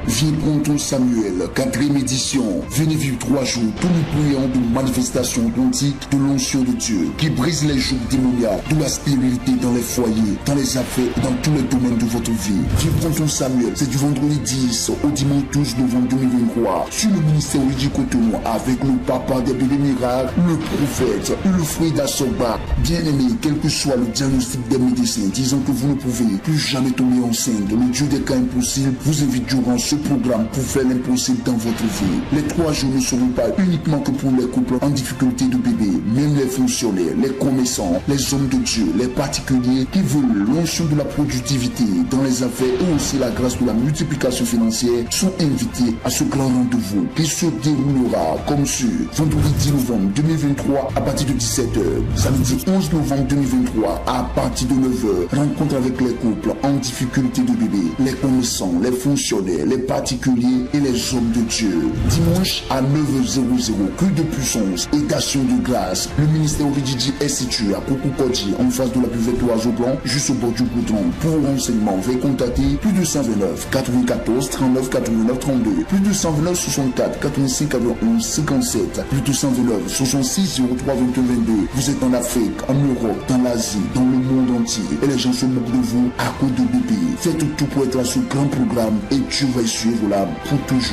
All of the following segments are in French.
Viens prendre ton Samuel, 4e édition. Venez vivre 3 jours, tous les prières de manifestation authentique de l'onction de Dieu, qui brise les jougs démoniaques, de la stérilité dans les foyers, dans les affaires, dans tous les domaines de votre vie. Viens prendre ton Samuel, c'est du vendredi 10 au dimanche 12 novembre 2023, sur le ministère Luigi Cotonou, avec le papa des bébés miracles, le prophète, le fruit d'Assoba. Bien-aimé, quel que soit le diagnostic des médecins disant que vous ne pouvez plus jamais tomber enceinte, le Dieu des cas impossibles vous invite durant ce programme pour faire l'impossible dans votre vie. Les 3 jours ne seront pas uniquement que pour les couples en difficulté de bébé, même les fonctionnaires, les commerçants, les hommes de Dieu, les particuliers qui veulent l'onction de la productivité dans les affaires et aussi la grâce de la multiplication financière sont invités à ce grand rendez-vous qui se déroulera comme sur vendredi 10 novembre 2023 à partir de 17h, samedi 11 novembre 2023 à partir de 9h, rencontre avec les couples en difficulté de bébé, les commerçants, les fonctionnaires, les particuliers et les hommes de Dieu. Dimanche à 9h00, culte de puissance et d'action de grâce. Le ministère Orididi est situé à Kokokoti, en face de la buvette Oiseau Blanc, juste au bord du goudron. Pour renseignements, veuillez contacter plus de 129 94 39 89 32, plus de 129 64 85 91 57, plus de 129 66 03 21 22. Vous êtes en Afrique, en Europe, dans l'Asie, dans le monde entier et les gens se moquent de vous à cause de bébé. Faites tout pour être à ce grand programme et Dieu va y suivre là pour toujours.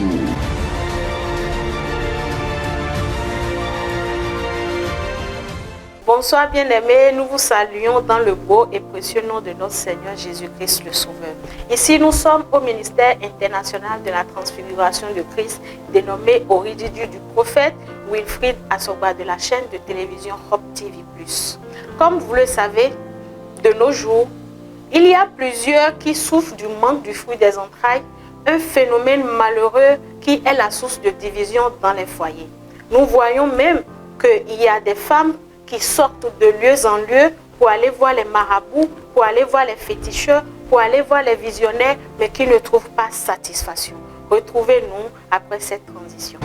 Bonsoir bien-aimés, nous vous saluons dans le beau et précieux nom de notre Seigneur Jésus-Christ le Sauveur. Ici, nous sommes au ministère international de la transfiguration de Christ, dénommé Orididi du prophète Wilfried Assoba de la chaîne de télévision Hope TV+. Comme vous le savez, de nos jours, il y a plusieurs qui souffrent du manque du fruit des entrailles, un phénomène malheureux qui est la source de division dans les foyers. Nous voyons même qu'il y a des femmes qui sortent de lieu en lieu pour aller voir les marabouts, pour aller voir les féticheurs, pour aller voir les visionnaires, mais qui ne trouvent pas satisfaction. Retrouvez-nous après cette transition.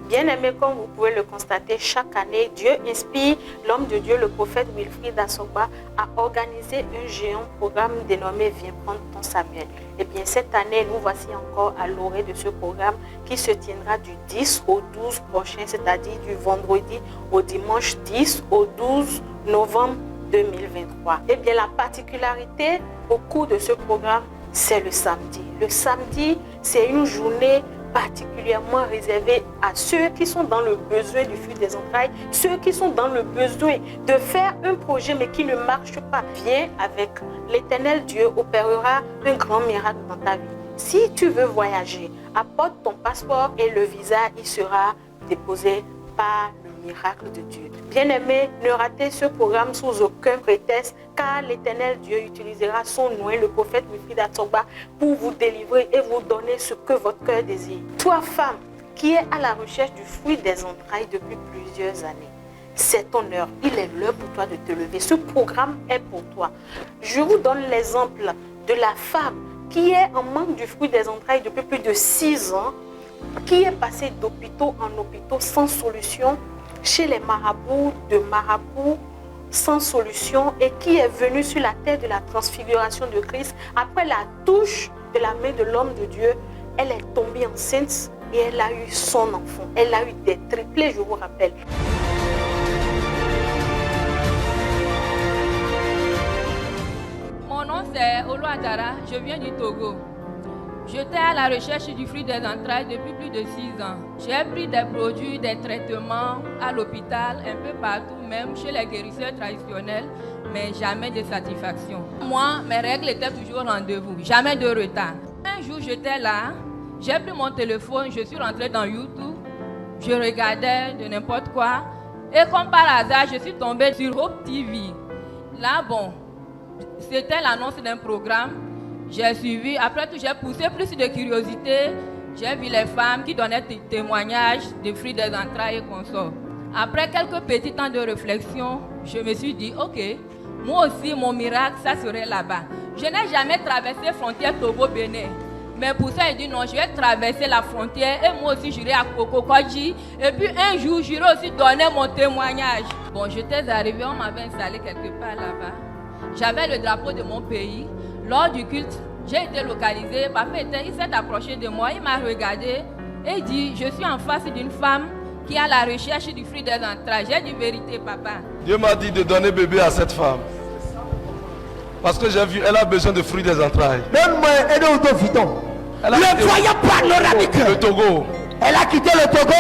Bien-aimés, comme vous pouvez le constater, chaque année, Dieu inspire l'homme de Dieu, le prophète Wilfried Assoba, à organiser un géant programme dénommé « Viens prendre ton Samuel ». Et bien, cette année, nous voici encore à l'orée de ce programme qui se tiendra du 10 au 12 prochain, c'est-à-dire du vendredi au dimanche 10 au 12 novembre 2023. Et bien, la particularité au cours de ce programme, c'est le samedi. Le samedi, c'est une journée particulièrement réservé à ceux qui sont dans le besoin du fruit des entrailles, ceux qui sont dans le besoin de faire un projet mais qui ne marche pas. Viens avec l'Éternel Dieu opérera un grand miracle dans ta vie. Si tu veux voyager, apporte ton passeport et le visa, il sera déposé par le miracle de Dieu. Bien-aimé, ne ratez ce programme sous aucun prétexte, car l'Éternel Dieu utilisera son nom, le prophète Wilfried Assoba, pour vous délivrer et vous donner ce que votre cœur désire. Toi, femme, qui est à la recherche du fruit des entrailles depuis plusieurs années, c'est ton heure. Il est l'heure pour toi de te lever. Ce programme est pour toi. Je vous donne l'exemple de la femme qui est en manque du fruit des entrailles depuis plus de 6 ans, qui est passée d'hôpitaux en hôpitaux sans solution, chez les marabouts, de marabouts sans solution, et qui est venue sur la terre de la transfiguration de Christ. Après la touche de la main de l'homme de Dieu, elle est tombée enceinte et elle a eu son enfant. Elle a eu des triplés, je vous rappelle. Mon nom c'est Olo Adara, je viens du Togo. J'étais à la recherche du fruit des entrailles depuis plus de 6 ans. J'ai pris des produits, des traitements à l'hôpital, un peu partout, même chez les guérisseurs traditionnels, mais jamais de satisfaction. Moi, mes règles étaient toujours au rendez-vous, jamais de retard. Un jour, j'étais là, j'ai pris mon téléphone, je suis rentrée dans YouTube, je regardais de n'importe quoi, et comme par hasard, je suis tombée sur Hope TV. Là, bon, c'était l'annonce d'un programme. J'ai suivi, après tout j'ai poussé plus de curiosité, j'ai vu les femmes qui donnaient des témoignages de fruits des entrailles et consorts. Après quelques petits temps de réflexion, je me suis dit, ok, moi aussi mon miracle, ça serait là-bas. Je n'ai jamais traversé frontière Togo-Bénin, mais pour ça, il dit non, je vais traverser la frontière et moi aussi j'irai à Kokokodji. Et puis un jour, j'irai aussi donner mon témoignage. Bon, j'étais arrivée, on m'avait installé quelque part là-bas. j'avais le drapeau de mon pays. Lors du culte, j'ai été localisée. Papa il s'est approché de moi, il m'a regardé et il dit, je suis en face d'une femme qui est à la recherche du fruit des entrailles. J'ai dit vérité, papa. Dieu m'a dit de donner bébé à cette femme. Parce que j'ai vu, elle a besoin de fruits des entrailles. Donne-moi un autre fiton. Le voyant panoramique. Le Togo. Elle a quitté le Togo.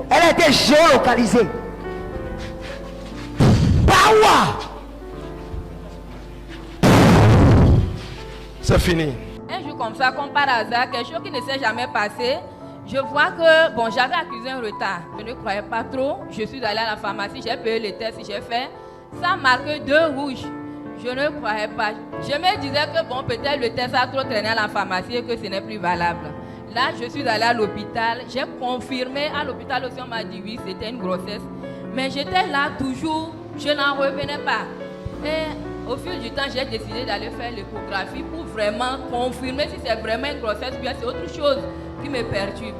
Elle a été géolocalisée. Bawa. C'est fini. Un jour comme ça, comme par hasard, quelque chose qui ne s'est jamais passé, je vois que, bon, j'avais accusé un retard. Je ne croyais pas trop. Je suis allée à la pharmacie, j'ai payé les tests, j'ai fait. Ça marque 2 rouges. Je ne croyais pas. Je me disais que, bon, peut-être le test a trop traîné à la pharmacie et que ce n'est plus valable. Là, je suis allée à l'hôpital. J'ai confirmé à l'hôpital aussi, on m'a dit oui, c'était une grossesse. Mais j'étais là toujours, je n'en revenais pas. Et au fil du temps, j'ai décidé d'aller faire l'échographie pour vraiment confirmer si c'est vraiment une grossesse ou bien c'est autre chose qui me perturbe.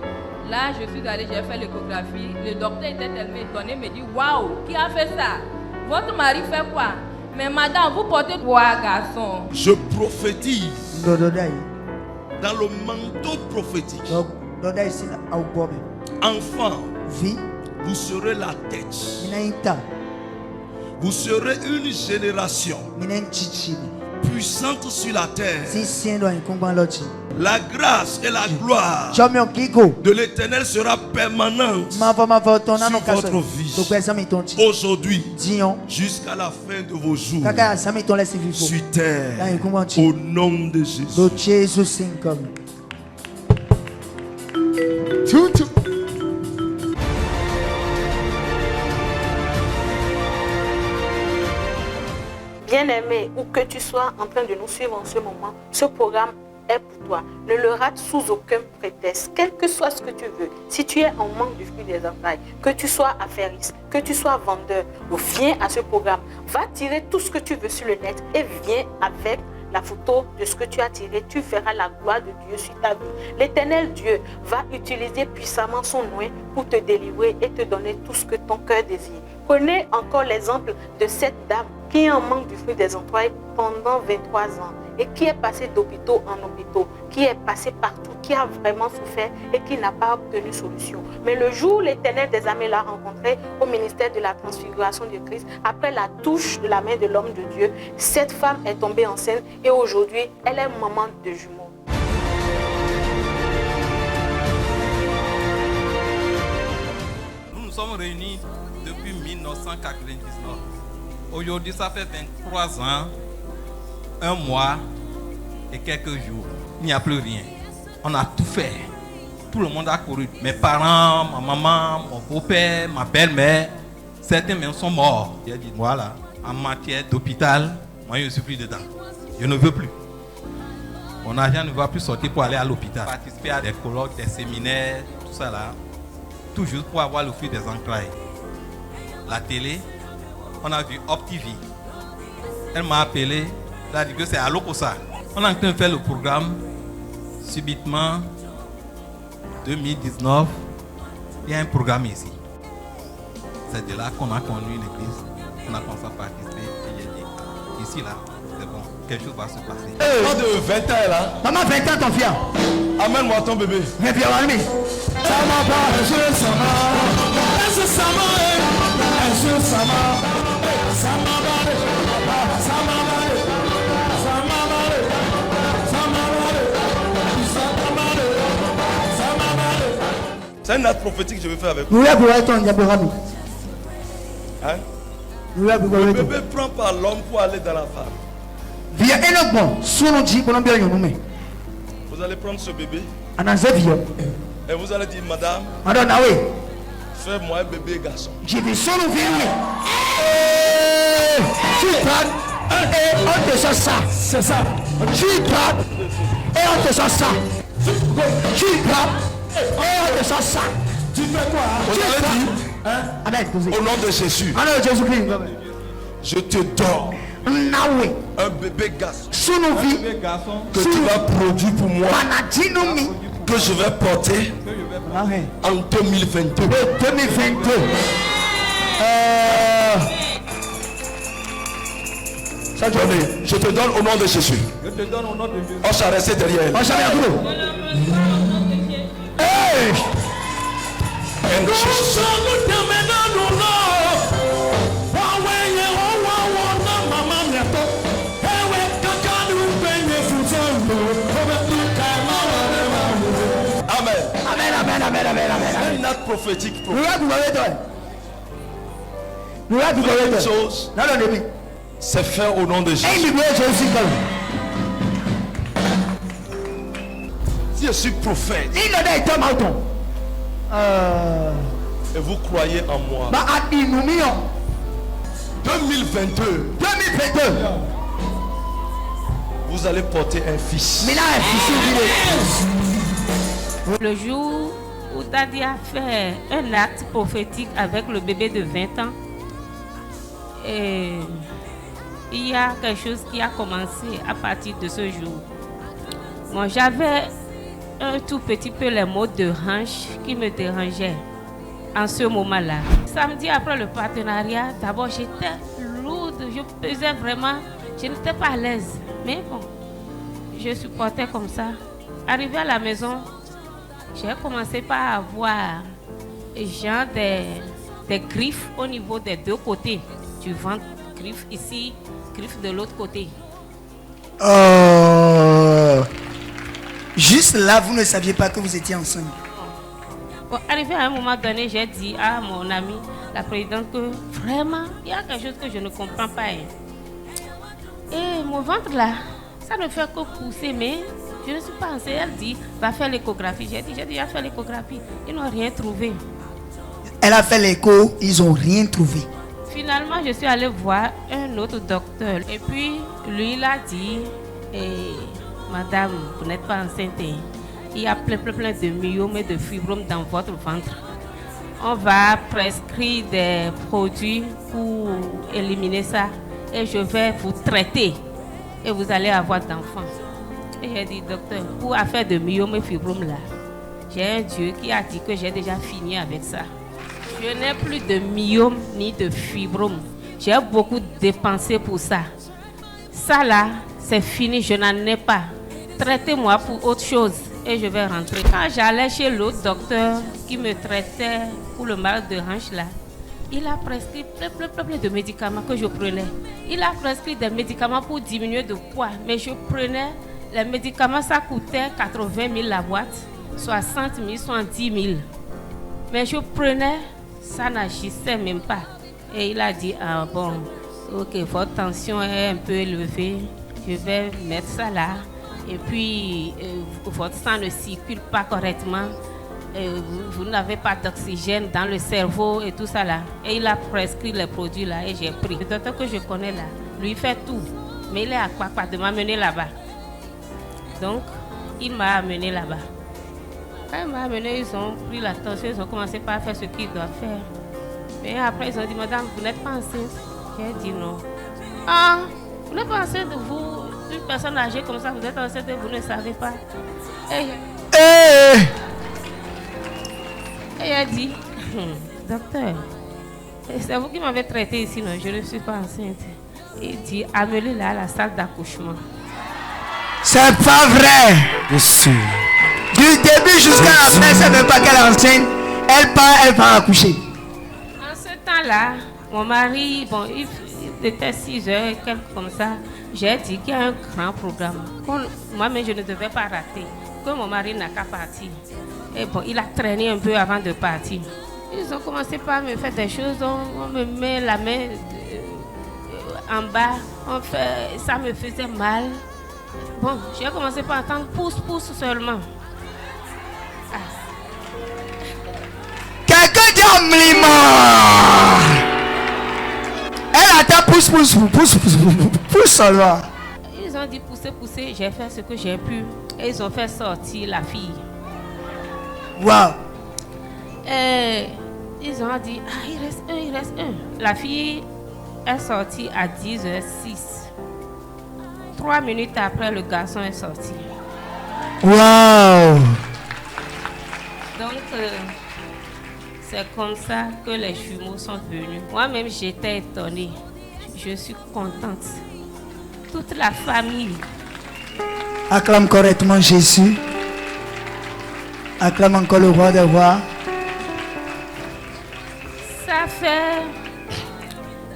Là, je suis allée, j'ai fait l'échographie. Le docteur était tellement étonné, il me dit, waouh, qui a fait ça? Votre mari fait quoi? Mais madame, vous portez quoi, garçon? Je prophétise dans le manteau prophétique. Enfant, vous serez la tête. Vous serez une génération puissante sur la terre. La grâce et la gloire de l'Éternel sera permanente sur votre vie. Aujourd'hui, jusqu'à la fin de vos jours, sur terre, au nom de Jésus. Bien-aimé, où que tu sois en train de nous suivre en ce moment, ce programme est pour toi. Ne le rate sous aucun prétexte, quel que soit ce que tu veux. Si tu es en manque du fruit des entrailles, que tu sois affairiste, que tu sois vendeur, viens à ce programme. Va tirer tout ce que tu veux sur le net et viens avec la photo de ce que tu as tiré. Tu verras la gloire de Dieu sur ta vie. L'Éternel Dieu va utiliser puissamment son nom pour te délivrer et te donner tout ce que ton cœur désire. Prenez encore l'exemple de cette dame qui est en manque du fruit des entrailles pendant 23 ans et qui est passée d'hôpitaux en hôpitaux, qui est passée partout, qui a vraiment souffert et qui n'a pas obtenu solution. Mais le jour où l'Éternel des armées l'a rencontrée au ministère de la transfiguration de Christ, après la touche de la main de l'homme de Dieu, cette femme est tombée enceinte et aujourd'hui, elle est maman de jumeaux. Nous nous sommes réunis depuis 1999. Aujourd'hui, ça fait 23 ans, 1 mois et quelques jours. Il n'y a plus rien. On a tout fait. Tout le monde a couru. Mes parents, ma maman, mon beau-père, ma belle-mère, certains même sont morts. J'ai dit, voilà, en matière d'hôpital, moi je ne suis plus dedans. Je ne veux plus. Mon argent ne va plus sortir pour aller à l'hôpital. Participer à des colloques, des séminaires, tout ça là. Tout juste pour avoir le fruit des entrailles. La télé, on a vu OpTV. Elle m'a appelé, elle a dit que c'est à Lokosa. On est en train de faire le programme. Subitement, 2019, il y a un programme ici. C'est de là qu'on a connu l'église. On a commencé à participer. Et j'ai dit, ici là, c'est bon, quelque chose va se passer. Pas de 20 ans là. Maman, 20 ans, ton fier. Amène-moi ton bébé. Mais bien, ami. C'est une acte prophétique que je vais faire avec vous. Nous avons ton diaporami. Hein? Nous avons Le bébé prend par l'homme pour aller dans la femme. Via un bon, son dit pour bien nous. Vous allez prendre ce bébé Et vous allez dire, madame, fais-moi un bébé garçon. J'ai vu son vie. Tu prends et on te sort ça. C'est ça. Tu prends et on te sort ça. Tu prends et on te sort ça. Tu fais quoi? Vous allez dire, au nom de Jésus, je te donne un bébé garçon que tu vas produire pour moi, que je vais porter en 2022. 2022. Je te donne au nom de Jésus. Je te donne au nom de Jésus. On s'est resté derrière elle. Hey! Amen. Un acte prophétique. Une chose, c'est fait au nom de Jésus. Si je suis prophète et vous croyez en moi, 2022, vous allez porter un fils. Le jour où Daddy a fait un acte prophétique avec le bébé de 20 ans, et il y a quelque chose qui a commencé à partir de ce jour. Moi, j'avais un tout petit peu les maux de hanche qui me dérangeaient en ce moment-là. Samedi, après le partenariat, d'abord j'étais lourde, je pesais vraiment, je n'étais pas à l'aise. Mais bon, je supportais comme ça. Arrivé à la maison, j'ai commencé par avoir genre des griffes au niveau des deux côtés du ventre. Griffes ici, griffes de l'autre côté. Juste là, vous ne saviez pas que vous étiez enceinte. Bon, arrivé à un moment donné, j'ai dit à mon amie, la présidente, que vraiment, il y a quelque chose que je ne comprends pas. Et mon ventre là, ça ne fait que pousser, mais je ne suis pas enceinte. Elle dit, va faire l'échographie. J'ai déjà fait l'échographie. Ils n'ont rien trouvé. Elle a fait l'écho, ils n'ont rien trouvé. Finalement, je suis allée voir un autre docteur. Et puis, lui, il a dit, madame, vous n'êtes pas enceinte. Il y a plein de myomes et de fibromes dans votre ventre. On va prescrire des produits pour éliminer ça. Et je vais vous traiter. Et vous allez avoir d'enfants. Et j'ai dit, docteur, pour affaire de myomes et fibromes là, j'ai un Dieu qui a dit que j'ai déjà fini avec ça. Je n'ai plus de myome ni de fibrome. J'ai beaucoup dépensé pour ça. Ça là, c'est fini, je n'en ai pas. Traitez-moi pour autre chose et je vais rentrer. Quand j'allais chez l'autre docteur qui me traitait pour le mal de hanche là, il a prescrit plein de médicaments que je prenais. Il a prescrit des médicaments pour diminuer de poids, mais je prenais les médicaments, ça coûtait 80 000 la boîte, 60 000, 70 000. Mais je prenais, ça n'agissait même pas. Et il a dit, ah bon, ok, votre tension est un peu élevée, je vais mettre ça là. Et puis, votre sang ne circule pas correctement, vous n'avez pas d'oxygène dans le cerveau et tout ça là. Et il a prescrit les produits là et j'ai pris. Le docteur que je connais là, lui fait tout, mais il est à quoi de m'amener là-bas. Donc, il m'a amené là-bas. Quand il m'a amené, ils ont pris la tension, ils ont commencé par faire ce qu'ils doivent faire. Mais après, ils ont dit, madame, vous n'êtes pas enceinte? J'ai dit non. Ah, vous n'êtes pas enceinte, vous, une personne âgée comme ça, vous êtes enceinte et vous ne savez pas. Et il a dit, docteur, c'est vous qui m'avez traité ici, non, je ne suis pas enceinte. Il dit, amenez-la à la salle d'accouchement. C'est pas vrai. Je suis. Du début jusqu'à la fin, elle ne sait même pas qu'elle est enceinte. Elle part accoucher. En ce temps-là, mon mari, bon, il était 6 heures, quelque comme ça. J'ai dit qu'il y a un grand programme. Moi-même, je ne devais pas rater. Que mon mari n'a qu'à partir. Et bon, il a traîné un peu avant de partir. Ils ont commencé par me faire des choses. On me met la main en bas. Ça me faisait mal. Bon, j'ai commencé par entendre pousse seulement. Ah. Quelqu'un dit Amlima. Elle attend pousse seulement. Ils ont dit pousser. J'ai fait ce que j'ai pu. Et ils ont fait sortir la fille. Wow. Et ils ont dit, il reste un. La fille est sortie à 10h06. 3 minutes après, le garçon est sorti. Wow. Donc, c'est comme ça que les jumeaux sont venus. Moi-même, j'étais étonnée. Je suis contente. toute la famille. Acclame correctement Jésus. Acclame encore le roi des rois. Ça fait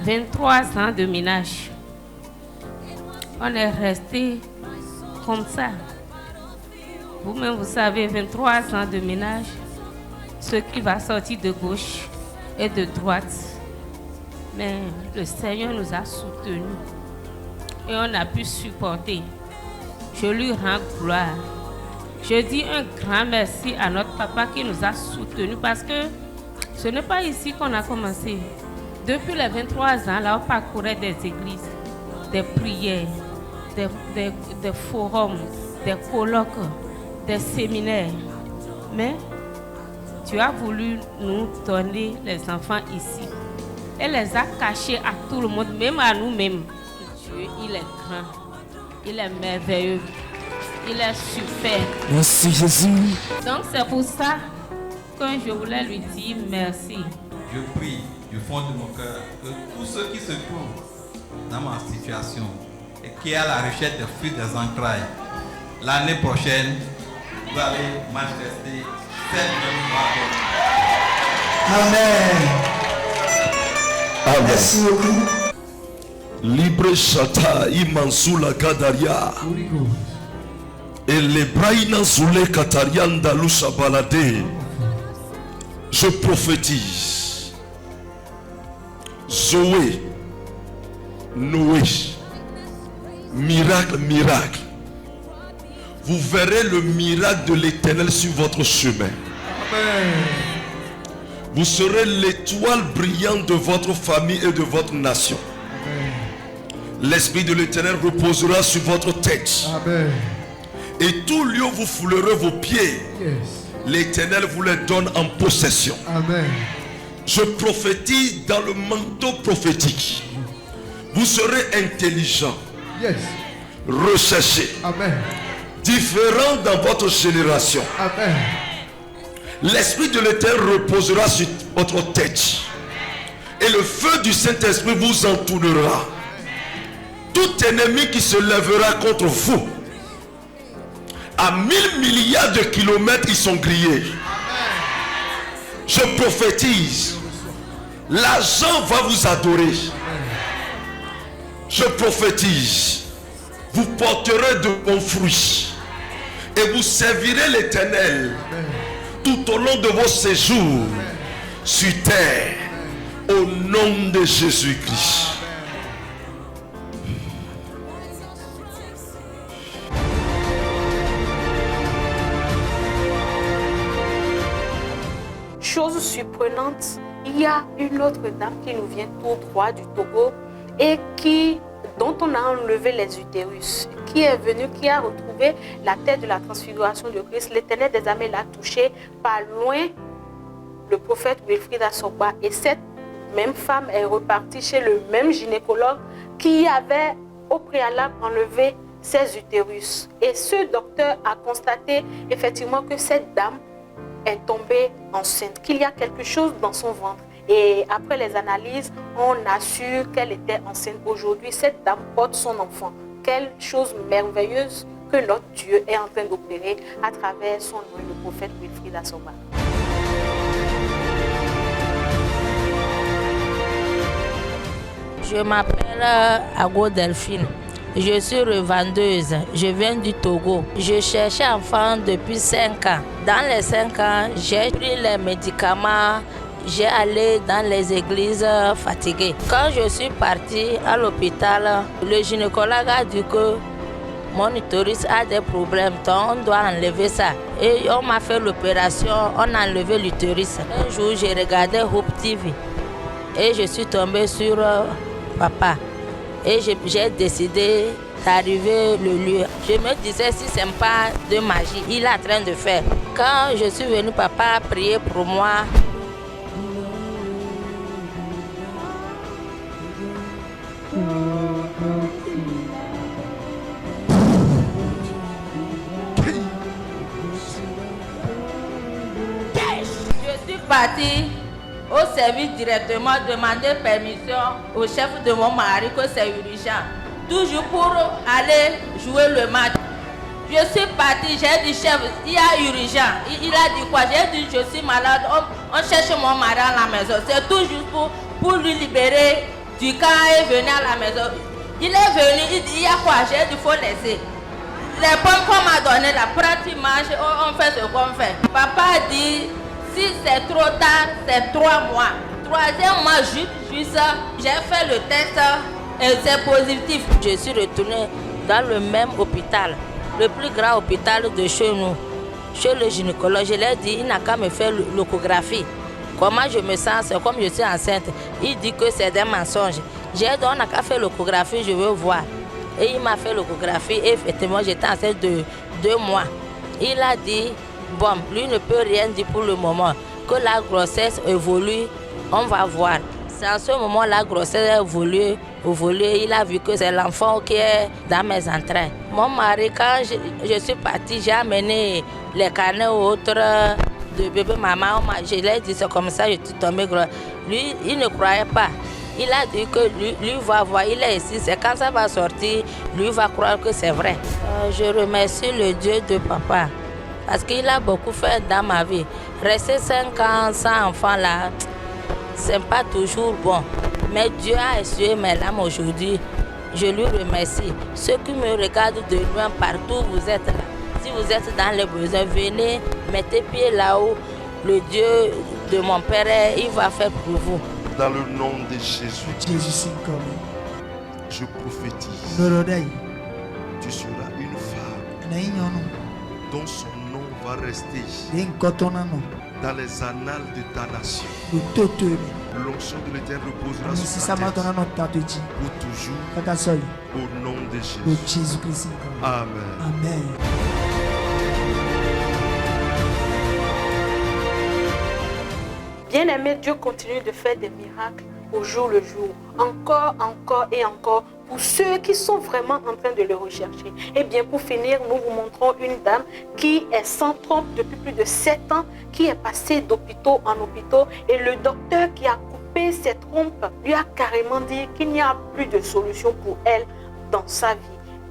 23 ans de ménage. On est resté comme ça. Vous-même, vous savez, 23 ans de ménage, ce qui va sortir de gauche et de droite. Mais le Seigneur nous a soutenus et on a pu supporter. Je lui rends gloire. Je dis un grand merci à notre papa qui nous a soutenus parce que ce n'est pas ici qu'on a commencé. Depuis les 23 ans, là, on parcourait des églises, des prières, des forums, des colloques, des séminaires. Mais tu as voulu nous donner les enfants ici. Elle les a cachés à tout le monde, même à nous-mêmes. Dieu, il est grand, il est merveilleux, il est super. Merci Jésus. Donc c'est pour ça que je voulais lui dire merci. Je prie du fond de mon cœur que tous ceux qui se trouvent dans ma situation et qui sont à la recherche des fruits des entrailles, l'année prochaine, vous allez manifester cette même parole. Amen. Merci beaucoup. Libre Shata Imansula Kadaria. Et les Braïna Soule Katarianda Lusha Balade. Je prophétise. Zoé. Noé. Miracle, miracle. Vous verrez le miracle de l'Éternel sur votre chemin. Amen. Vous serez l'étoile brillante de votre famille et de votre nation. L'Esprit de l'Éternel reposera sur votre tête. Amen. Et tout lieu où vous foulerez vos pieds, l'Éternel vous les donne en possession. Amen. Je prophétise dans le manteau prophétique. Vous serez intelligent, recherché, différent dans votre génération. Amen. L'Esprit de l'Éternel reposera sur votre tête. Et le feu du Saint-Esprit vous entourera. Tout ennemi qui se lèvera contre vous, à 1000 milliards de kilomètres, ils sont grillés. Je prophétise. L'argent va vous adorer. Je prophétise. Vous porterez de bons fruits. Et vous servirez l'Éternel tout au long de vos séjours sur terre, au nom de Jésus-Christ. Chose surprenante, il y a une autre dame qui nous vient tout droit du Togo et dont on a enlevé les utérus, qui est venue, qui a retrouvé la tête de la transfiguration de Christ. L'Éternel des armées l'a touché, pas loin le prophète Wilfried Assogba. Et cette même femme est repartie chez le même gynécologue qui avait au préalable enlevé ses utérus. Et ce docteur a constaté effectivement que cette dame est tombée enceinte, qu'il y a quelque chose dans son ventre. Et après les analyses, on assure qu'elle était enceinte. Aujourd'hui, cette dame porte son enfant. Quelle chose merveilleuse que notre Dieu est en train d'opérer à travers son nom, le prophète Wilfried Assogba. Je m'appelle Ago Delphine. Je suis revendeuse. Je viens du Togo. Je cherchais enfant depuis 5 ans. Dans les 5 ans, j'ai pris les médicaments. J'ai allé dans les églises fatiguées. Quand je suis partie à l'hôpital, le gynécologue a dit que mon utérus a des problèmes, donc on doit enlever ça. Et on m'a fait l'opération, on a enlevé l'utérus. Un jour, j'ai regardé Hope TV et je suis tombée sur papa. Et j'ai décidé d'arriver le lieu. Je me disais, si ce n'est pas de magie, il est en train de faire. Quand je suis venue, papa a prié pour moi. Je suis partie au service directement demander permission au chef de mon mari que c'est urgent. toujours pour aller jouer le match. Je suis parti, j'ai dit chef, il y a urgence. Il a dit quoi? J'ai dit je suis malade, on cherche mon mari à la maison. C'est tout juste pour lui libérer du camp et venir à la maison. Il est venu, il dit il y a quoi? J'ai dit il faut laisser. Les pommes qu'on m'a donné là, pratiquement, on fait ce qu'on fait. Papa dit si c'est trop tard, c'est 3 mois. 3e mois, juste, j'ai fait le test et c'est positif. Je suis retournée dans le même hôpital, le plus grand hôpital de chez nous, chez le gynécologue. Je lui ai dit, il n'a qu'à me faire l'échographie. Comment je me sens, c'est comme je suis enceinte. Il dit que c'est des mensonges. J'ai dit, on n'a qu'à faire l'échographie, je veux voir. Et il m'a fait l'échographie et effectivement, j'étais enceinte de 2 mois. Il a dit, bon, lui ne peut rien dire pour le moment, que la grossesse évolue, on va voir. C'est en ce moment la grossesse a évolué, il a vu que c'est l'enfant qui est dans mes entrailles. Mon mari, quand je suis partie, j'ai amené les carnets autres de bébé maman. Je lui ai dit, c'est comme ça, je suis tombée grosse. Lui, il ne croyait pas. Il a dit que lui va voir, il est ici, c'est quand ça va sortir, lui va croire que c'est vrai. Je remercie le Dieu de papa, parce qu'il a beaucoup fait dans ma vie. Rester 5 ans sans enfant là, c'est pas toujours bon. Mais Dieu a essuyé mes larmes aujourd'hui. Je lui remercie. Ceux qui me regardent de loin, partout où vous êtes là, si vous êtes dans les besoins, venez, mettez pied là-haut. Le Dieu de mon Père, il va faire pour vous. Dans le nom de Jésus, je prophétise. Tu seras une femme dont son nom va rester dans les annales de ta nation. L'onction de l'Éternel reposera sur ta tête pour toujours. Au nom de Jésus. Amen. Amen. Bien-aimé, Dieu continue de faire des miracles au jour le jour, encore et encore, pour ceux qui sont vraiment en train de le rechercher. Et bien, pour finir, nous vous montrons une dame qui est sans trompe depuis plus de 7 ans, qui est passée d'hôpitaux en hôpitaux, et le docteur qui a coupé ses trompes lui a carrément dit qu'il n'y a plus de solution pour elle dans sa vie.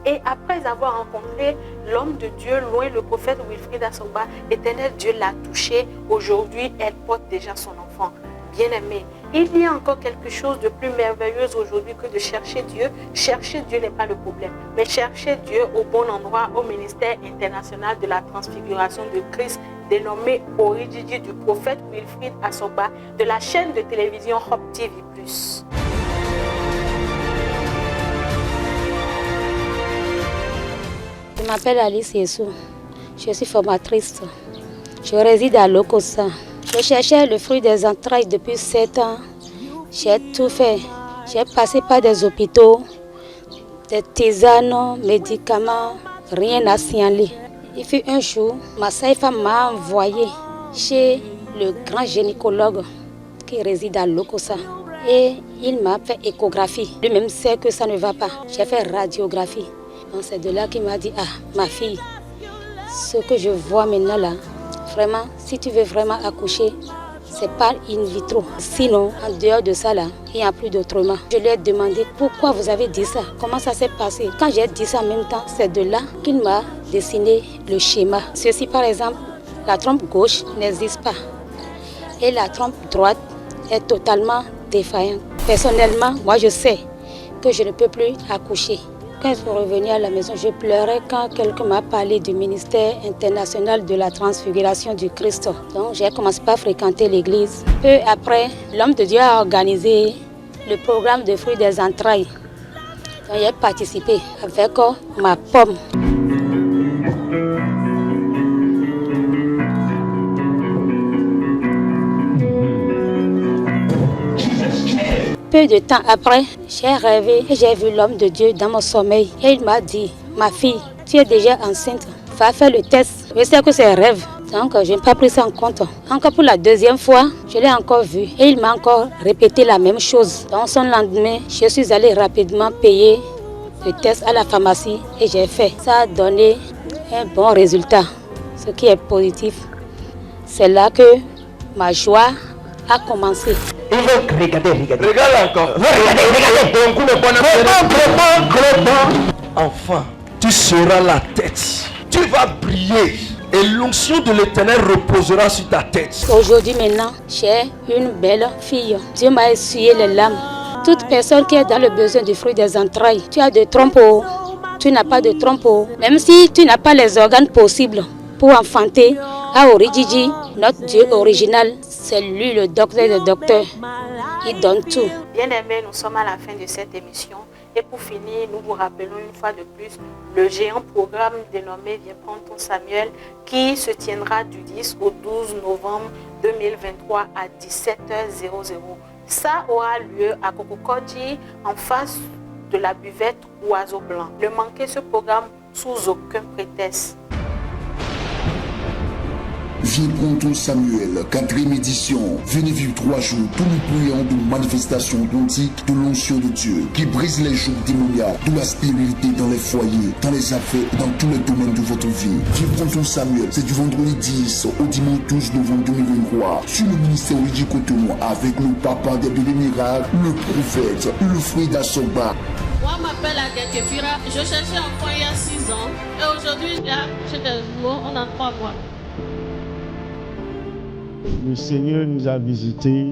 Et après avoir rencontré l'homme de Dieu, loin le prophète Wilfried Assogba, l'Éternel Dieu l'a touchée. Aujourd'hui, elle porte déjà son enfant. Bien-aimé, il y a encore quelque chose de plus merveilleux aujourd'hui que de chercher Dieu. Chercher Dieu n'est pas le problème, mais chercher Dieu au bon endroit, au ministère international de la transfiguration de Christ, dénommé Orijiji du prophète Wilfried Assogba, de la chaîne de télévision Hope TV+. Je m'appelle Alice Yessou. Je suis formatrice. Je réside à Lokossa. Je cherchais le fruit des entrailles depuis 7 ans. J'ai tout fait. J'ai passé par des hôpitaux, des tisanes, médicaments, rien n'a signaler. Il fut un jour, ma sage-femme m'a envoyé chez le grand gynécologue qui réside à Lokossa. Et il m'a fait échographie. Lui-même sait que ça ne va pas. J'ai fait radiographie. Donc c'est de là qu'il m'a dit, ma fille, ce que je vois maintenant là, vraiment, si tu veux vraiment accoucher, c'est pas in vitro. Sinon, en dehors de ça là, il n'y a plus d'autrement. Je lui ai demandé pourquoi vous avez dit ça, comment ça s'est passé. Quand j'ai dit ça en même temps, c'est de là qu'il m'a dessiné le schéma. Ceci par exemple, la trompe gauche n'existe pas et la trompe droite est totalement défaillante. Personnellement, moi je sais que je ne peux plus accoucher. Quand je suis revenue à la maison, je pleurais quand quelqu'un m'a parlé du ministère international de la transfiguration du Christ. Donc j'ai commencé par fréquenter l'église. Peu après, l'homme de Dieu a organisé le programme de fruits des entrailles. Donc j'ai participé avec ma pomme. Peu de temps après, j'ai rêvé et j'ai vu l'homme de Dieu dans mon sommeil. Et il m'a dit, ma fille, tu es déjà enceinte, va faire le test. Je sais que c'est un rêve, donc je n'ai pas pris ça en compte. Encore pour la 2e fois, je l'ai encore vu et il m'a encore répété la même chose. Dans son lendemain, je suis allée rapidement payer le test à la pharmacie et j'ai fait. Ça a donné un bon résultat, ce qui est positif. C'est là que ma joie a commencé. Regardez. Regarde encore. Regardez. enfant, tu seras la tête. Tu vas briller. Et l'onction de l'Éternel reposera sur ta tête. Aujourd'hui maintenant, j'ai une belle fille. Dieu m'a essuyé les larmes. Toute personne qui est dans le besoin du fruit des entrailles, tu as de trompeaux, tu n'as pas de trompeaux. Même si tu n'as pas les organes possibles pour enfanter, à Orijiji, notre Dieu original, c'est lui le docteur des docteurs. Il donne tout. Bien-aimés, nous sommes à la fin de cette émission. Et pour finir, nous vous rappelons une fois de plus le géant programme dénommé Viens prendre ton Samuel qui se tiendra du 10 au 12 novembre 2023 à 17h00. Ça aura lieu à Kokokodji en face de la buvette Oiseau Blanc. Ne manquez ce programme sous aucun prétexte. Viens prendre ton Samuel, 4e édition. Venez vivre 3 jours, tous les prions de manifestation authentique de l'onction de Dieu qui brise les jours démoniaques, de la spiritualité dans les foyers, dans les affaires, dans tous les domaines de votre vie. Viens prendre ton Samuel, c'est du vendredi 10 au dimanche 12 novembre 2023 sur le ministère Luigi Cotonou avec le papa des bébés miracles, le prophète, le fruit d'Assoba. Moi, je m'appelle Agakefira. Je cherchais un foyer il y a 6 ans et aujourd'hui, j'ai des mots, on a 3 mois. Le Seigneur nous a visités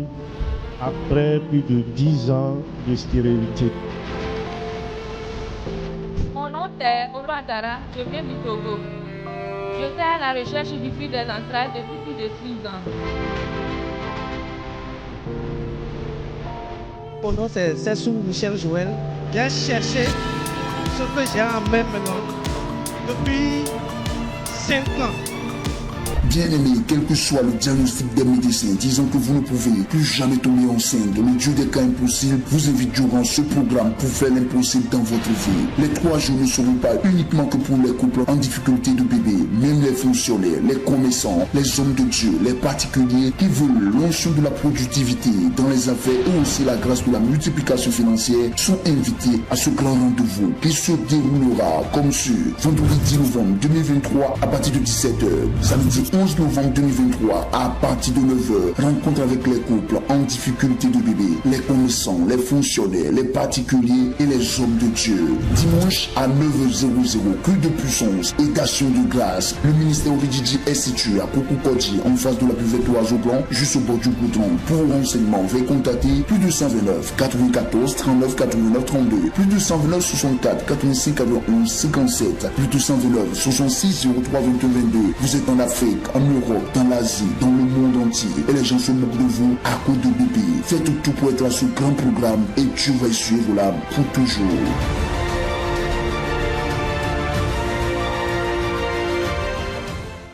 après plus de 10 ans de stérilité. Mon nom est Oruandara, je viens du Togo. J'étais à la recherche du fruit des entrailles depuis plus de 6 ans. Mon nom c'est Sessou Michel Joël. J'ai cherché ce que j'ai en même temps depuis 5 ans. Bien-aimé, quel que soit le diagnostic des médecins disant que vous ne pouvez plus jamais tomber enceinte, le Dieu des cas impossibles vous invite durant ce programme pour faire l'impossible dans votre vie. Les 3 jours ne seront pas uniquement que pour les couples en difficulté de bébé, même les fonctionnaires, les commerçants, les hommes de Dieu, les particuliers qui veulent l'onction de la productivité dans les affaires et aussi la grâce de la multiplication financière sont invités à ce grand rendez-vous qui se déroulera comme sur vendredi 10 novembre 2023 à partir de 17h, samedi 11 novembre 2023 à partir de 9h, rencontre avec les couples en difficulté de bébé, les commerçants, les fonctionnaires, les particuliers et les hommes de Dieu. Dimanche à 9h00, culte de puissance et d'action de grâce. Le ministère Orijiji est situé à Kokokodji en face de la buvette Oiseau Blanc, juste au bord du goudron. Pour renseignements, veuillez contacter plus de 129 94 39 89 32, plus de 129 64 85 91 57, plus de 129 66 03 21 22. Vous êtes en Afrique, en Europe, dans l'Asie, dans le monde entier. Et les gens se moquent de vous à cause de bébé. Faites tout pour être à ce grand programme et Dieu va y suivre l'âme pour toujours.